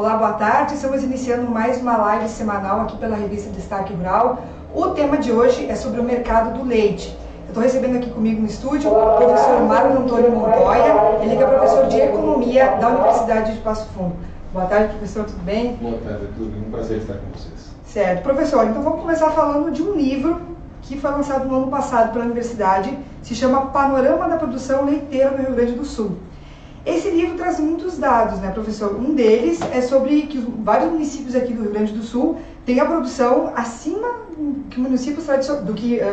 Olá, boa tarde. Estamos iniciando mais uma live semanal aqui pela revista Destaque Rural. O tema de hoje é sobre o mercado do leite. Eu estou recebendo aqui comigo no estúdio o professor Marcos Antônio Montoya, ele que é professor de Economia da Universidade de Passo Fundo. Boa tarde, professor, tudo bem? Boa tarde, tudo bem? Um prazer estar com vocês. Certo. Professor, então vamos começar falando de um livro que foi lançado no ano passado pela universidade, se chama Panorama da Produção Leiteira no Rio Grande do Sul. Esse livro traz muitos dados, né, professor? Um deles é sobre que vários municípios aqui do Rio Grande do Sul têm a produção acima que municípios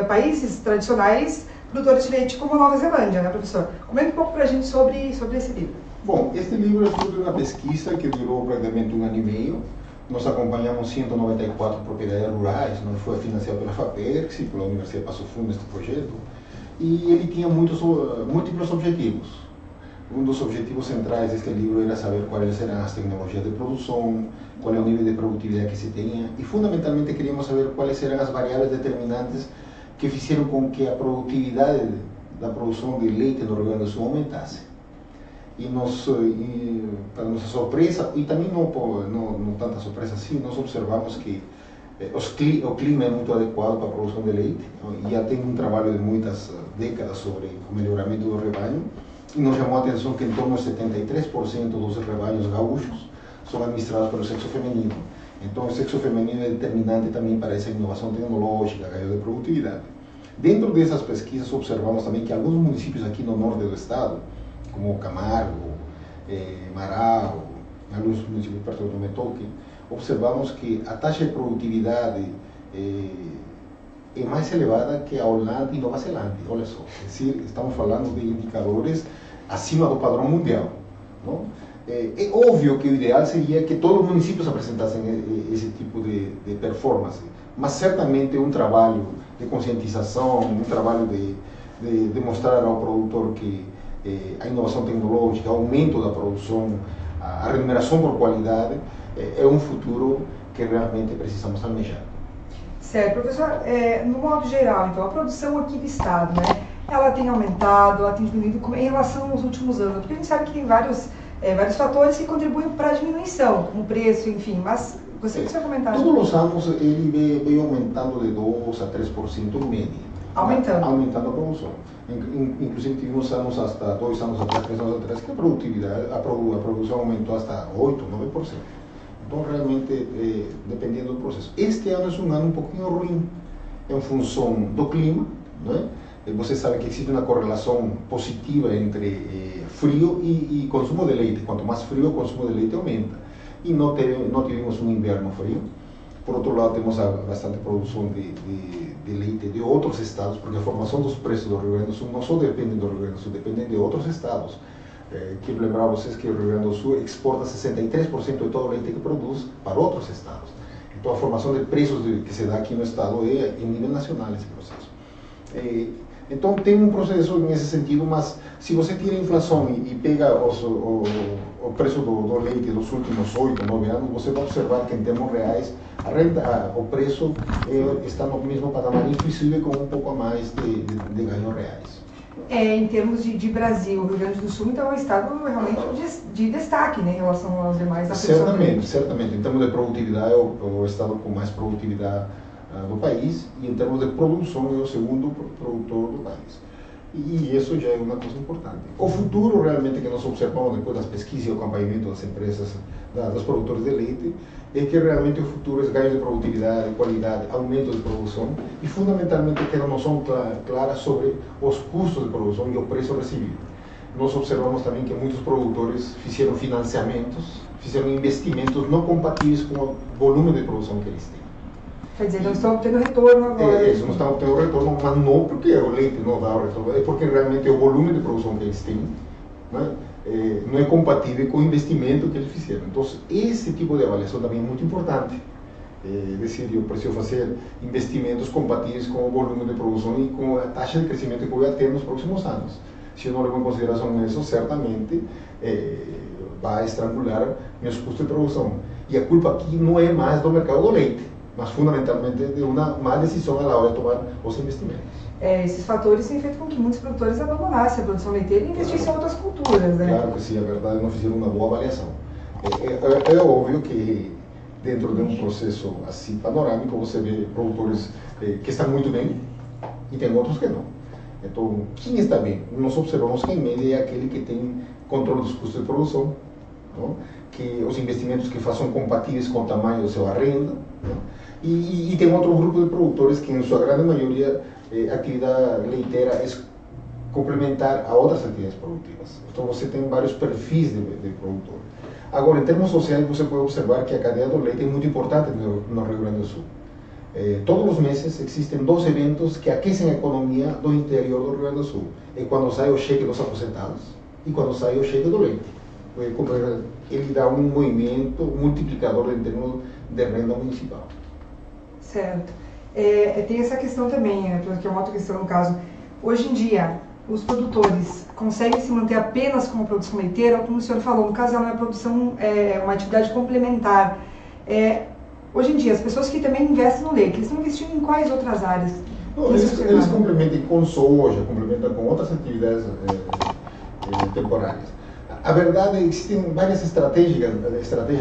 países tradicionais produtores de leite como a Nova Zelândia, né, professor? Comenta um pouco para a gente sobre esse livro. Bom, este livro é fruto de uma pesquisa que durou praticamente 1 ano e meio. Nós acompanhamos 194 propriedades rurais, não foi financiado pela FAPERX e pela Universidade de Passo Fundo este projeto, e ele tinha múltiplos objetivos. Um dos objetivos centrais deste livro era saber quais eram as tecnologias de produção, qual é o nível de produtividade que se tinha, e fundamentalmente queríamos saber quais eram as variáveis determinantes que fizeram com que a produtividade da produção de leite no Rio Grande do Sul aumentasse. Para nossa surpresa, e também não tanta surpresa assim, nós observamos que o clima é muito adequado para a produção de leite, e já tem um trabalho de muitas décadas sobre o melhoramento do rebanho, e nos chamou a atenção que em torno de 73% dos rebanhos gaúchos são administrados pelo sexo feminino. Então o sexo feminino é determinante também para essa inovação tecnológica, ganho de produtividade. Dentro dessas pesquisas observamos também que alguns municípios aqui no norte do estado, como Camargo, Marau, alguns municípios perto do Metoque, observamos que a taxa de produtividade é mais elevada que a Holanda e Nova Zelândia, olha só. É decir, estamos falando de indicadores acima do padrão mundial. Não? É óbvio que o ideal seria que todos os municípios apresentassem esse tipo de performance, mas certamente um trabalho de conscientização, um trabalho de mostrar ao produtor que a inovação tecnológica, o aumento da produção, a remuneração por qualidade, é um futuro que realmente precisamos almejar. Certo, professor, no modo geral, então, a produção aqui do estado, né, ela tem aumentado, ela tem diminuído em relação aos últimos anos, porque a gente sabe que tem vários fatores que contribuem para a diminuição, como o preço, enfim, mas gostaria que você comentasse. Todos os anos ele veio aumentando de 2 a 3% em média. Aumentando a produção. Inclusive tivemos anos hasta 2 anos atrás, 3 anos atrás, que a produtividade, a produção aumentou hasta 8, 9%. Então, realmente, dependendo do processo. Este ano é um ano um pouquinho ruim, em função do clima, né? Você sabe que existe uma correlação positiva entre frio e consumo de leite. Quanto mais frio, o consumo de leite aumenta. E não tivemos um inverno frio. Por outro lado, temos bastante produção de leite de outros estados, porque a formação dos preços do Rio Grande do Sul não só depende do Rio Grande do Sul, depende de outros estados. Quero lembrar a vocês que o Rio Grande do Sul exporta 63% de todo o leite que produz para outros estados. Então a formação de preços que se dá aqui no estado é em nível nacional esse processo. Então tem um processo nesse sentido, mas se você tira a inflação e pega o preço do leite dos últimos 8, 9 anos, você vai observar que em termos reais o preço está no mesmo patamar, inclusive com um pouco a mais de ganhos reais. Em termos de Brasil, o Rio Grande do Sul, então, é um estado realmente de destaque, né, em relação aos demais. Certamente. Em termos de produtividade, é o estado com mais produtividade do país, e em termos de produção, é o segundo produtor do país. E isso já é uma coisa importante. O futuro, realmente, que nós observamos depois das pesquisas e o acompanhamento das empresas, dos produtores de leite, é que realmente o futuro é ganho de produtividade, qualidade, aumento de produção e, fundamentalmente, ter uma noção clara sobre os custos de produção e o preço recebido. Nós observamos também que muitos produtores fizeram financiamentos, fizeram investimentos não compatíveis com o volume de produção que eles têm. Quer dizer, não estão obtendo retorno agora. Eles não estão obtendo retorno, mas não porque o leite não dá o retorno, é porque realmente o volume de produção que eles têm, né, não é compatível com o investimento que eles fizeram. Então, esse tipo de avaliação também é muito importante. Decidir, eu preciso fazer investimentos compatíveis com o volume de produção e com a taxa de crescimento que eu vou ter nos próximos anos. Se eu não levo em consideração isso, certamente vai estrangular meus custos de produção. E a culpa aqui não é mais do mercado do leite, mas fundamentalmente de uma má decisão na hora de tomar os investimentos. Esses fatores têm feito com que muitos produtores abandonassem a produção leiteira e investissem em outras culturas, né? Claro que sim, a verdade, não fizeram uma boa avaliação. É óbvio que dentro de um processo assim panorâmico você vê produtores que estão muito bem e tem outros que não. Então, quem está bem? Nós observamos que em média é aquele que tem controle dos custos de produção, não? Que os investimentos que façam compatíveis com o tamanho da sua renda, e tem outro grupo de produtores que, em sua grande maioria, a atividade leiteira é complementar a outras atividades produtivas. Então, você tem vários perfis de produtor. Agora, em termos sociais, você pode observar que a cadeia do leite é muito importante no Rio Grande do Sul. Todos os meses existem 2 eventos que aquecem a economia do interior do Rio Grande do Sul. É quando sai o cheque dos aposentados e quando sai o cheque do leite. Ele dá um movimento multiplicador em termos de renda municipal. Certo. Tem essa questão também, que é uma outra questão no caso. Hoje em dia, os produtores conseguem se manter apenas com a produção leiteira, como o senhor falou, no caso ela é uma produção, uma atividade complementar. Hoje em dia, as pessoas que também investem no leite, eles estão investindo em quais outras áreas? Não, eles complementam com soja, complementam com outras atividades temporárias. A verdade é que existem várias estratégias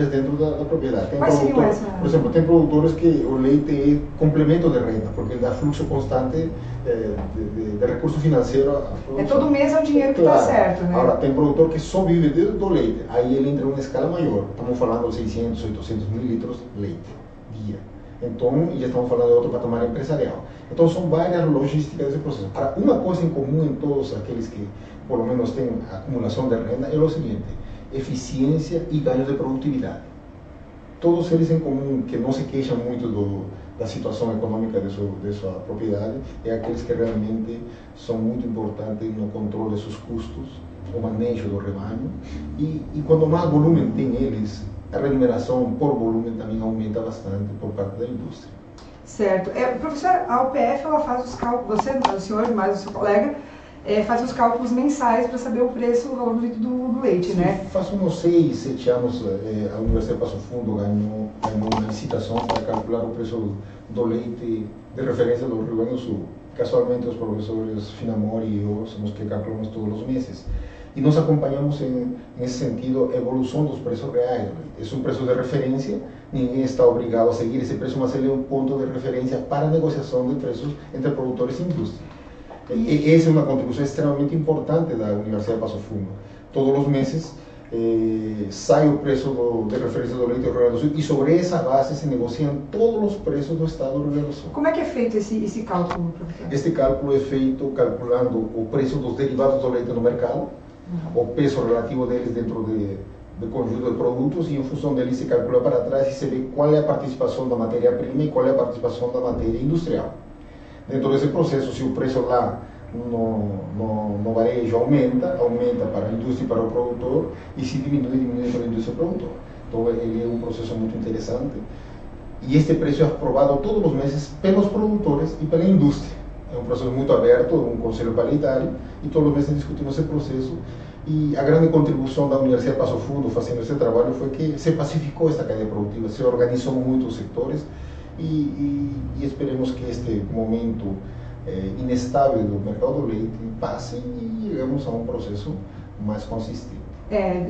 dentro da propriedade. Tem por exemplo, tem produtores que o leite é complemento de renda, porque ele dá fluxo constante de recurso financeiro à produção. Todo mês é o dinheiro que está certo, né? Agora, tem produtor que só vive do leite, aí ele entra em uma escala maior. Estamos falando de 600, 800 mil litros de leite dia. Então, já estamos falando de outro patamar empresarial. Então, são várias logísticas desse processo. Agora, uma coisa em comum em todos aqueles que, por lo menos, têm acumulação de renda é o seguinte: eficiência e ganho de produtividade. Todos eles em comum, que não se queixam muito da situação econômica de sua propriedade, é aqueles que realmente são muito importantes no controle de seus custos, o manejo do rebanho, e quando mais volume tem eles, a remuneração por volume também aumenta bastante por parte da indústria. Certo. Professor, a UPF ela faz os cálculos, o senhor mais o seu colega, faz os cálculos mensais para saber o preço, o valor líquido do leite, sim, né? Faz uns 6, 7 anos, a Universidade de Passo Fundo ganhou uma licitação para calcular o preço do leite de referência do Rio Grande do Sul. Casualmente, os professores Finamori e eu somos que calculamos todos os meses. E nós acompanhamos, nesse sentido, a evolução dos preços reais. É um preço de referência, ninguém está obrigado a seguir esse preço, mas ele é um ponto de referência para a negociação de preços entre produtores e indústria. E essa é uma contribuição extremamente importante da Universidade de Passo Fundo. Todos os meses sai o preço de referência do leite do Rio Grande do Sul e sobre essa base se negociam todos os preços do estado do Rio Grande do Sul. Como é que é feito esse cálculo, professor? Este cálculo é feito calculando o preço dos derivados do leite no mercado, o peso relativo deles dentro do conjunto de produtos, e em função deles se calcula para trás e se vê qual é a participação da matéria-prima e qual é a participação da matéria industrial. Dentro desse processo, se o preço lá no varejo aumenta para a indústria e para o produtor, e se diminui para a indústria e para o produtor. Então, ele é um processo muito interessante, e este preço é aprovado todos os meses pelos produtores e pela indústria. É um processo muito aberto, um conselho paritário, e todos os meses discutimos esse processo. E a grande contribuição da Universidade de Passo Fundo fazendo esse trabalho foi que se pacificou esta cadeia produtiva, se organizou muito os setores, e esperemos que este momento inestável do mercado do leite passe e chegamos a um processo mais consistente.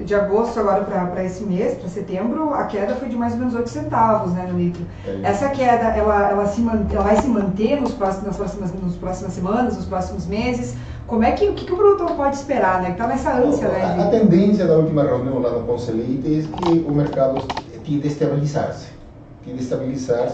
De agosto agora para esse mês, para setembro, a queda foi de mais ou menos 8 centavos, né, no litro. Essa queda, ela vai se manter nas próximas semanas, nos próximos meses? Como é que o que o produtor pode esperar, né? Que está nessa ânsia, né? A tendência da última reunião lá no Conselho é que o mercado tende a estabilizar-se.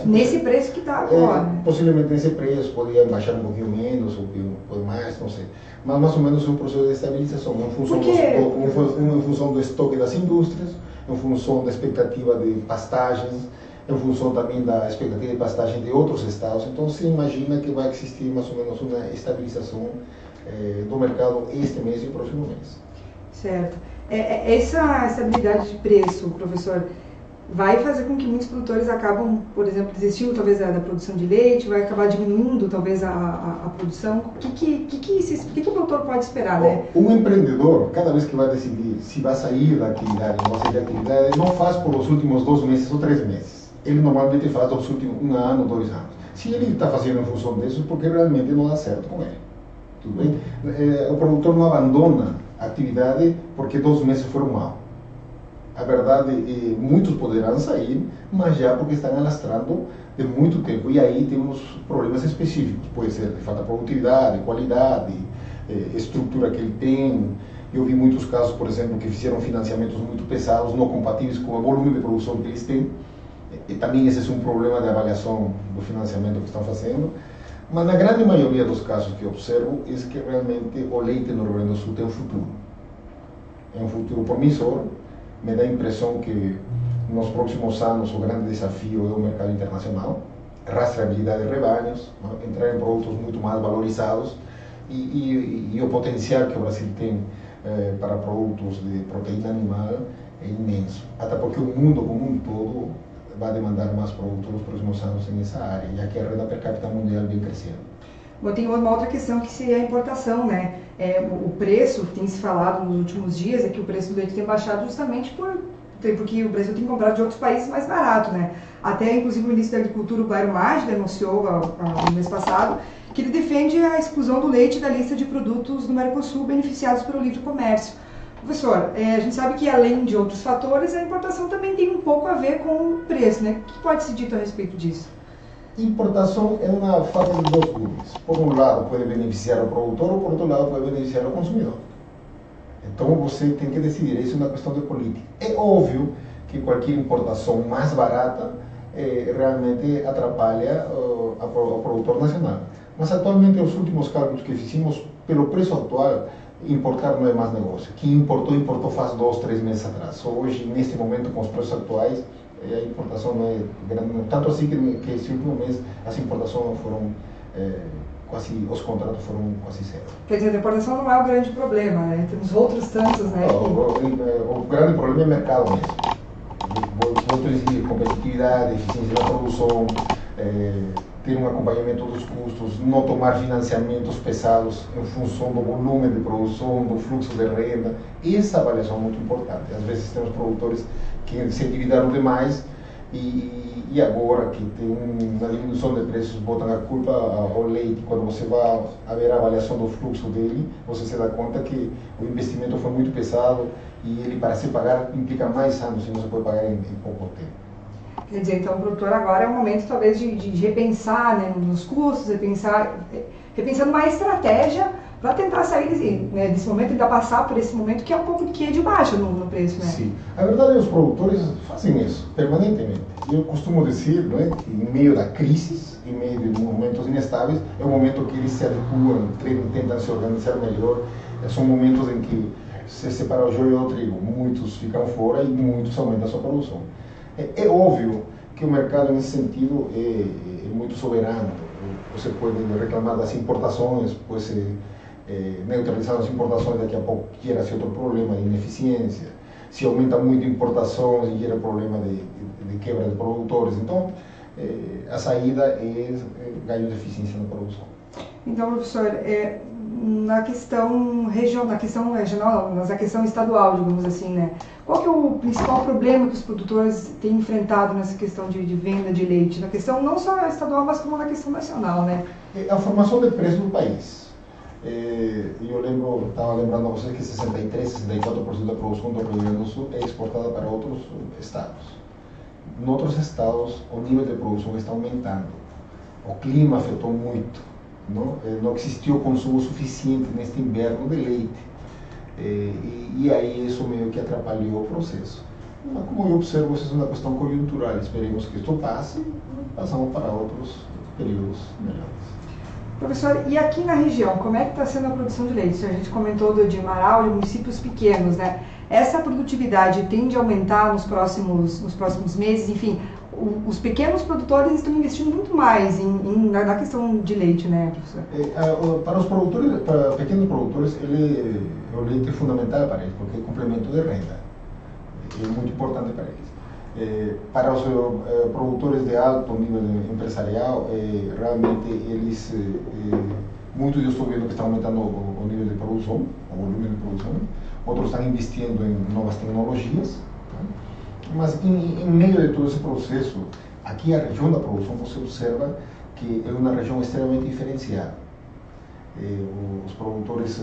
Nesse preço que está agora. Possivelmente nesse preço, poderia baixar um pouquinho menos, ou um pouco mais, não sei. Mas mais ou menos é um processo de estabilização, em função do estoque das indústrias, em função da expectativa de pastagens, em função também da expectativa de pastagem de outros estados. Então se imagina que vai existir mais ou menos uma estabilização do mercado este mês e o próximo mês. Certo. Essa estabilidade de preço, professor, vai fazer com que muitos produtores acabam, por exemplo, desistindo talvez da produção de leite, vai acabar diminuindo talvez a produção. O que o produtor pode esperar, né? Um empreendedor, cada vez que vai decidir se vai sair da atividade ou não vai sair da atividade, não faz por os últimos 2 meses ou 3 meses. Ele normalmente faz os últimos 1 ano, 2 anos. Se ele está fazendo em função disso, porque realmente não dá certo com ele. Tudo bem? O produtor não abandona a atividade porque 2 meses foram mal. A verdade é muitos poderão sair, mas já porque estão alastrando de muito tempo. E aí temos problemas específicos. Pode ser de falta de produtividade, qualidade, estrutura que ele tem. Eu vi muitos casos, por exemplo, que fizeram financiamentos muito pesados, não compatíveis com o volume de produção que eles têm. E também esse é um problema de avaliação do financiamento que estão fazendo. Mas na grande maioria dos casos que eu observo, é que realmente o leite no Rio Grande do Sul tem um futuro. É um futuro promissor. Me dá a impressão que nos próximos anos o grande desafio é o mercado internacional, rastreabilidade de rebanhos, entrar em produtos muito mais valorizados e o potencial que o Brasil tem para produtos de proteína animal é imenso. Até porque o mundo como um todo vai demandar mais produtos nos próximos anos nessa área, já que a renda per capita mundial vem crescendo. Bom, tem uma outra questão que seria a importação, né? O preço, tem se falado nos últimos dias, é que o preço do leite tem baixado justamente porque o Brasil tem comprado de outros países mais barato, né? Até, inclusive, o ministro da Agricultura, o Bairo Maggi, denunciou no mês passado que ele defende a exclusão do leite da lista de produtos do Mercosul beneficiados pelo livre comércio. Professor, a gente sabe que além de outros fatores, a importação também tem um pouco a ver com o preço, né? O que pode ser dito a respeito disso? Importação é uma faca de dois gumes. Por um lado pode beneficiar o produtor, ou por outro lado pode beneficiar o consumidor. Então você tem que decidir, isso é uma questão de política. É óbvio que qualquer importação mais barata realmente atrapalha o produtor nacional. Mas atualmente, os últimos cálculos que fizemos, pelo preço atual, importar não é mais negócio. Quem importou faz 2, 3 meses atrás. Hoje, neste momento, com os preços atuais, a importação não é grande. Tanto assim que esse último mês as importações foram os contratos foram quase zero. Quer dizer, a importação não é o grande problema, né? Temos outros tantos, né? O grande problema é o mercado mesmo. Vou exigir competitividade, eficiência na produção, ter um acompanhamento dos custos, não tomar financiamentos pesados em função do volume de produção, do fluxo de renda. Essa avaliação é muito importante. Às vezes temos produtores que se endividaram demais e agora que tem uma diminuição de preços, botam a culpa ao leite. Quando você vai ver a avaliação do fluxo dele, você se dá conta que o investimento foi muito pesado e ele, para se pagar, implica mais anos e não se pode pagar em pouco tempo. Quer dizer, então o produtor agora é um momento talvez de repensar, né, nos custos, repensando uma estratégia para tentar sair desse momento, ainda passar por esse momento que é um pouco de baixa no preço, né? Sim, a verdade é que os produtores fazem isso permanentemente. Eu costumo dizer, né, que em meio da crise, em meio de momentos inestáveis, é o momento que eles se adequam, tentam se organizar melhor. São momentos em que se separa o joio do trigo, muitos ficam fora e muitos aumentam a sua produção. É óbvio que o mercado, nesse sentido, é muito soberano. Você pode reclamar das importações, pode neutralizar as importações, daqui a pouco gera-se outro problema de ineficiência. Se aumenta muito importações, gera problema de quebra de produtores. Então, a saída é ganho de eficiência na produção. Então, professor, na questão regional, mas a questão estadual, digamos assim, né? Qual que é o principal problema que os produtores têm enfrentado nessa questão de venda de leite? Na questão não só estadual, mas como na questão nacional, né? A formação de preço do país. Eu estava lembrando a vocês que 63, 64% da produção do Rio Grande do Sul é exportada para outros estados. Em outros estados, o nível de produção está aumentando. O clima afetou muito. Não existiu consumo suficiente neste inverno de leite. E aí isso meio que atrapalhou o processo. Mas como eu observo, isso é uma questão conjuntural. Esperemos que isto passe e passamos para outros períodos melhores. Professor, e aqui na região, como é que está sendo a produção de leite? A gente comentou de Marau, de municípios pequenos, né? Essa produtividade tende a aumentar nos próximos meses? Enfim, os pequenos produtores estão investindo muito mais na questão de leite, né, professor? Para os produtores, para pequenos produtores, o leite é fundamental para eles, porque é complemento de renda. É muito importante para eles. Para os produtores de alto nível empresarial, realmente eles, muitos eu estou vendo que estão aumentando o nível de produção, o volume de produção, outros estão investindo em novas tecnologias, mas em meio de todo esse processo, aqui a região da produção você observa que é uma região extremamente diferenciada. os produtores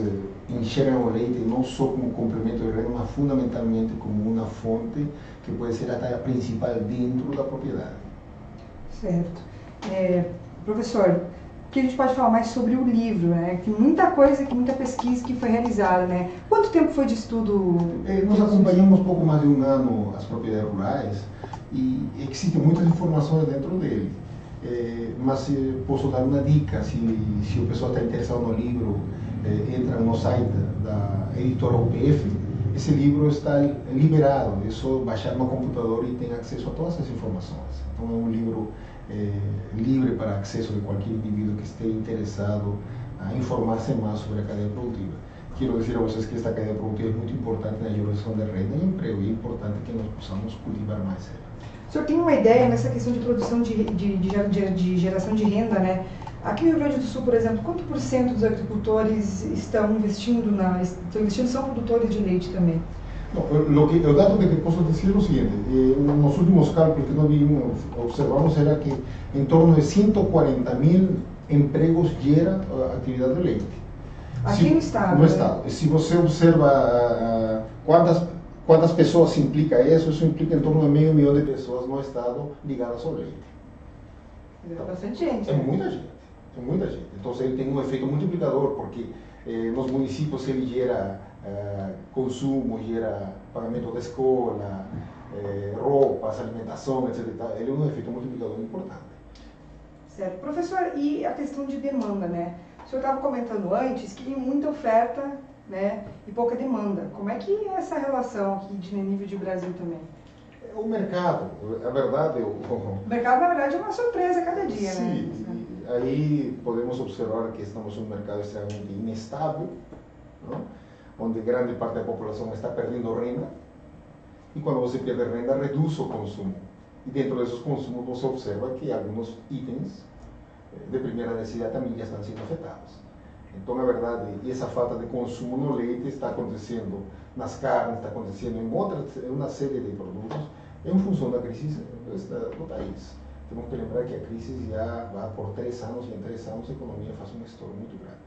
enxergam o leite não só como complemento de renda, mas fundamentalmente como uma fonte que pode ser até a principal dentro da propriedade. Certo. Professor, o que a gente pode falar mais sobre o livro, né? Que muita coisa, que muita pesquisa que foi realizada, né? Quanto tempo foi de estudo? Nós acompanhamos pouco mais de um ano as propriedades rurais e existem muitas informações dentro dele. Mas posso dar uma dica, se o pessoal está interessado no livro, entra no site da editora UPF, esse livro está liberado, é só baixar no computador e tem acesso a todas as informações. Então é um livro livre para acesso de qualquer indivíduo que esteja interessado a informar-se mais sobre a cadeia produtiva. Quero dizer a vocês que esta cadeia produtiva é muito importante na geração de renda e emprego, e é importante que nós possamos cultivar mais ela. O senhor tem uma ideia nessa questão de produção de geração de renda, né? Aqui no Rio Grande do Sul, por exemplo, quanto por cento dos agricultores estão investindo, são produtores de leite também? O dado que posso dizer é o seguinte, nos últimos cálculos que nós observamos era que em torno de 140.000 empregos gera a atividade de leite. Aqui no estado? No estado. Se você observa quantas pessoas implica isso implica em torno de 500 mil de pessoas no estado ligadas ao leite. É bastante gente. É muita gente, é muita gente. Então ele tem um efeito multiplicador, porque nos municípios ele gera consumo, gera pagamento da escola, roupas, alimentação, etc. Ele é um efeito multiplicador importante. Certo. Professor, e a questão de demanda, né? O senhor estava comentando antes que tem muita oferta, né, e pouca demanda. Como é que é essa relação aqui de nível de Brasil também? O mercado, a verdade... O mercado, na verdade, é uma surpresa a cada dia, sim, né? Aí podemos observar que estamos em um mercado extremamente inestável, não? Onde grande parte da população está perdendo renda, e quando você perde renda, reduz o consumo. E dentro desses consumos você observa que alguns itens de primeira necessidade também já estão sendo afetados. Então, na verdade, essa falta de consumo no leite está acontecendo nas carnes, está acontecendo em uma série de produtos, em função da crise do país. Temos que lembrar que a crise já vai por 3 anos, e em 3 anos a economia faz um estouro muito grande.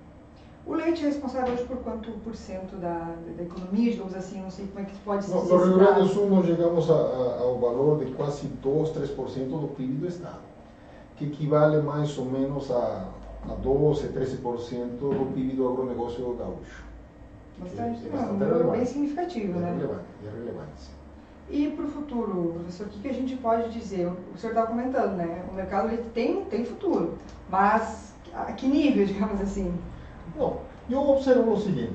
O leite é responsável hoje por quanto por cento da economia, digamos assim, não sei como é que pode ser. No Rio Grande do Sul nós chegamos ao valor de quase 2, 3% do PIB do Estado, que equivale mais ou menos a 12, 13% do PIB do agronegócio gaúcho. Bastante, é bem significativo, né? É relevante. E para o futuro, professor, o que a gente pode dizer? O senhor estava comentando, né? O mercado ele tem futuro, mas a que nível, digamos assim? Não, eu observo o seguinte,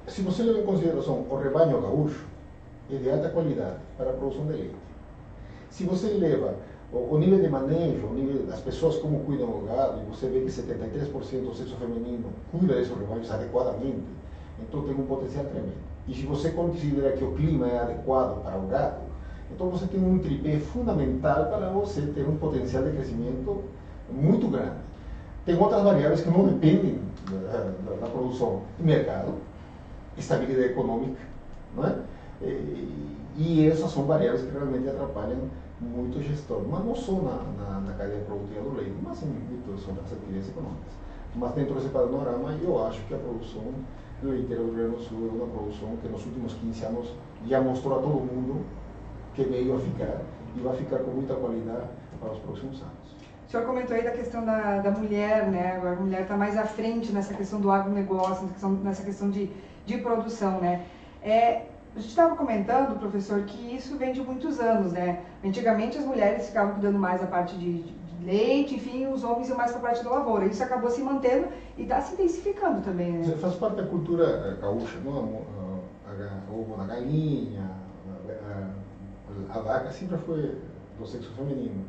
se você leva em consideração o rebanho gaúcho, é de alta qualidade para a produção de leite. Se você leva o nível de manejo, o nível das pessoas como cuidam do gado, e você vê que 73% do sexo feminino cuida desses rebanhos adequadamente, então tem um potencial tremendo. E se você considera que o clima é adequado para o gado, então você tem um tripé fundamental para você ter um potencial de crescimento muito grande. Tem outras variáveis que não dependem da produção do mercado, estabilidade econômica, não é? E essas são variáveis que realmente atrapalham muito o gestor, mas não só na cadeia produtiva do leite, mas em todas as atividades econômicas. Mas dentro desse panorama, eu acho que a produção leiteira do Rio Grande do Sul é uma produção que nos últimos 15 anos já mostrou a todo mundo que veio a ficar e vai ficar com muita qualidade para os próximos anos. O senhor comentou aí da questão da mulher, né? Agora a mulher está mais à frente nessa questão do agronegócio, nessa questão de produção, né? A gente estava comentando, professor, que isso vem de muitos anos, né? Antigamente as mulheres ficavam cuidando mais da parte de leite, enfim, os homens iam mais para a parte da lavoura. Isso acabou se mantendo e está se intensificando também, né? Faz parte da cultura gaúcha, não? O ovo na galinha, a vaca sempre foi do sexo feminino.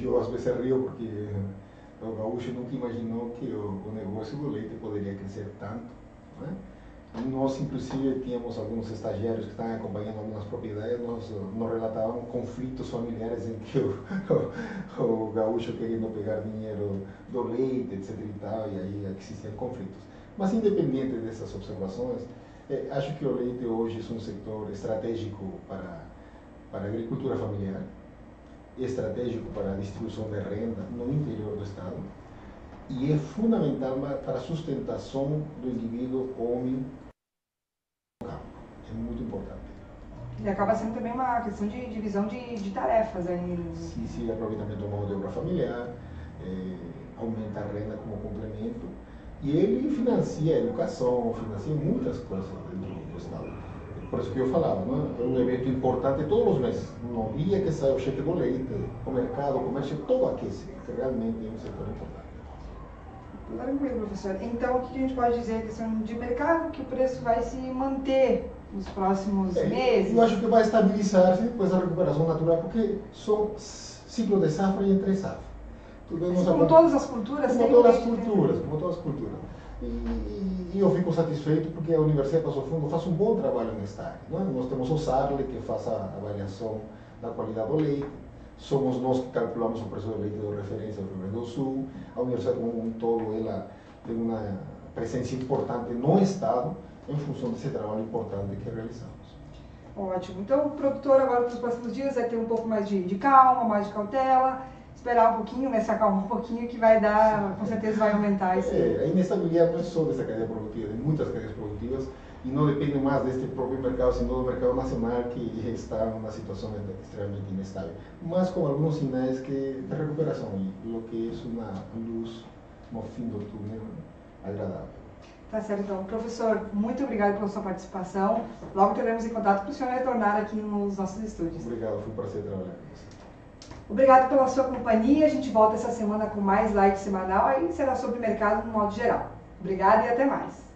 Eu às vezes rio porque o gaúcho nunca imaginou que o negócio do leite poderia crescer tanto, não é? Nós, inclusive, tínhamos alguns estagiários que estavam acompanhando algumas propriedades, nos relatavam conflitos familiares em que o gaúcho querendo pegar dinheiro do leite, etc. e tal, e aí existiam conflitos. Mas, independente dessas observações, acho que o leite hoje é um setor estratégico para a agricultura familiar, estratégico para a distribuição de renda no interior do estado e é fundamental para a sustentação do indivíduo homem no campo. É muito importante. E acaba sendo também uma questão de divisão de tarefas aí. Sim, aproveitamento da mão de obra familiar, aumenta a renda como complemento, e ele financia a educação, financia muitas coisas dentro do Estado. Por isso que eu falava, né? É um evento importante todos os meses. No dia que sai o cheque do leite, o mercado, o comércio, todo aquece, porque realmente é um setor importante. Tranquilo, professor. Então, o que a gente pode dizer em questão de mercado, que o preço vai se manter nos próximos meses? Eu acho que vai estabilizar-se depois da recuperação natural, porque são ciclo de safra e entre safra. Como todas as culturas? Como todas as culturas. E eu fico satisfeito porque a Universidade Passo Fundo faz um bom trabalho nesta área. Não é? Nós temos o SARLE, que faz a avaliação da qualidade do leite, somos nós que calculamos o preço do leite de referência do Rio Grande do Sul, a Universidade como um todo ela tem uma presença importante no Estado em função desse trabalho importante que realizamos. Ótimo. Então, o produtor agora para os próximos dias vai ter um pouco mais de calma, mais de cautela, esperar um pouquinho, né, se acalmar um pouquinho, que vai dar, com certeza vai aumentar esse... A inestabilidade não é só dessa cadeia produtiva, tem muitas cadeias produtivas e não depende mais deste próprio mercado, sino do mercado nacional que está numa situação extremamente inestável, mas com alguns sinais de recuperação, e o que é uma luz no fim do túnel agradável. Tá certo, então. Professor, muito obrigado pela sua participação. Logo teremos em contato para o senhor retornar aqui nos nossos estúdios. Obrigado, foi um prazer trabalhar com você. Obrigado pela sua companhia. A gente volta essa semana com mais live semanal e será sobre mercado no modo geral. Obrigada e até mais.